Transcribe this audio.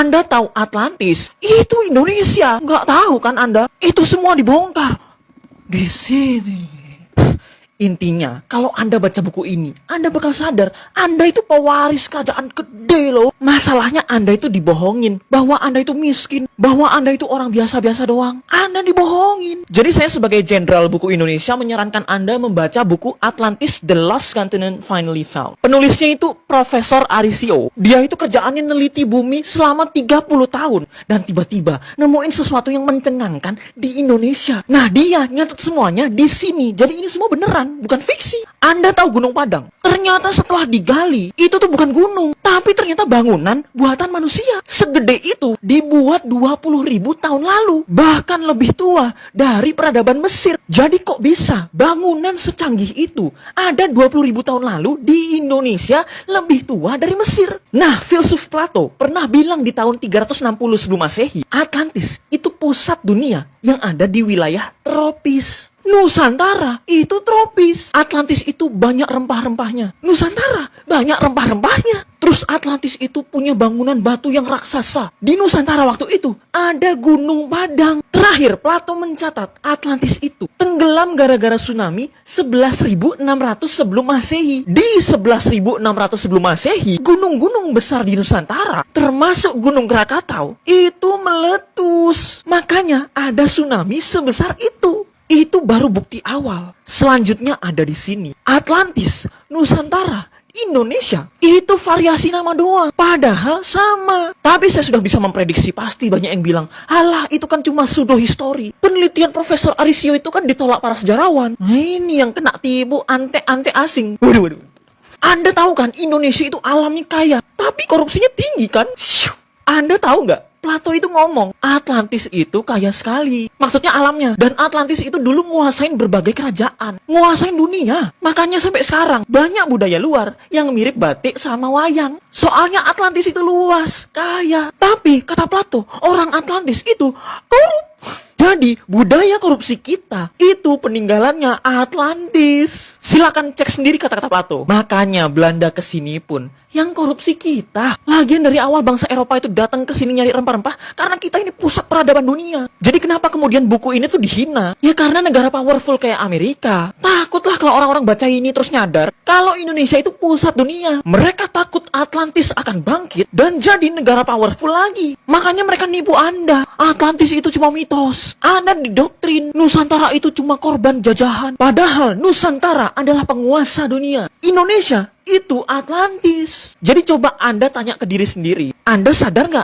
Anda tahu Atlantis? Itu Indonesia. Nggak tahu kan Anda? Itu semua dibongkar di sini. Intinya, kalau Anda baca buku ini, Anda bakal sadar, Anda itu pewaris kerajaan gede loh. Masalahnya Anda itu dibohongin, bahwa Anda itu miskin, bahwa Anda itu orang biasa-biasa doang. Anda dibohongin. Jadi saya sebagai jenderal buku Indonesia menyarankan Anda membaca buku Atlantis The Lost Continent Finally Found. Penulisnya itu Profesor Arisio. Dia itu kerjaannya neliti bumi selama 30 tahun. Dan tiba-tiba nemuin sesuatu yang mencengangkan di Indonesia. Nah dia nyatet semuanya di sini. Jadi ini semua beneran. Bukan fiksi. Anda tahu Gunung Padang? Ternyata setelah digali, itu tuh bukan gunung, tapi ternyata bangunan buatan manusia. Segede itu dibuat 20.000 tahun lalu. Bahkan lebih tua dari peradaban Mesir. Jadi kok bisa bangunan secanggih itu ada 20.000 tahun lalu di Indonesia lebih tua dari Mesir? Nah, filsuf Plato pernah bilang di tahun 360 sebelum Masehi, Atlantis itu pusat dunia yang ada di wilayah tropis. Nusantara itu tropis. Atlantis itu banyak rempah-rempahnya. Nusantara banyak rempah-rempahnya. Terus Atlantis itu punya bangunan batu yang raksasa. Di Nusantara waktu itu ada Gunung Padang. Terakhir Plato mencatat Atlantis itu tenggelam gara-gara tsunami 11.600 sebelum Masehi. Di 11.600 sebelum Masehi, gunung-gunung besar di Nusantara, termasuk Gunung Krakatau, itu meletus. Makanya ada tsunami sebesar itu. Itu baru bukti awal. Selanjutnya ada di sini. Atlantis, Nusantara, Indonesia. Itu variasi nama doang. Padahal sama. Tapi saya sudah bisa memprediksi pasti banyak yang bilang, alah itu kan cuma pseudo history. Penelitian Profesor Arisio itu kan ditolak para sejarawan. Nah ini yang kena tipu ante-ante asing. Waduh. Anda tahu kan Indonesia itu alamnya kaya. Tapi korupsinya tinggi kan? Anda tahu nggak? Plato itu ngomong, Atlantis itu kaya sekali. Maksudnya alamnya. Dan Atlantis itu dulu nguasain berbagai kerajaan. Nguasain dunia. Makanya sampai sekarang, banyak budaya luar yang mirip batik sama wayang. Soalnya Atlantis itu luas, kaya. Tapi, kata Plato, orang Atlantis itu korup. Jadi, budaya korupsi kita itu peninggalannya Atlantis. Silakan cek sendiri kata-kata Plato. Makanya Belanda kesini pun yang korupsi kita. Lagian dari awal bangsa Eropa itu datang ke sini nyari rempah-rempah karena kita ini pusat peradaban dunia. Jadi kenapa kemudian buku ini tuh dihina? Ya karena negara powerful kayak Amerika. Takutlah kalau orang-orang baca ini terus nyadar kalau Indonesia itu pusat dunia. Mereka takut Atlantis akan bangkit dan jadi negara powerful lagi. Makanya mereka nipu Anda. Atlantis itu cuma mitos. Anda didoktrin Nusantara itu cuma korban jajahan. Padahal Nusantara adalah penguasa dunia. Indonesia itu Atlantis. Jadi coba Anda tanya ke diri sendiri. Anda sadar nggak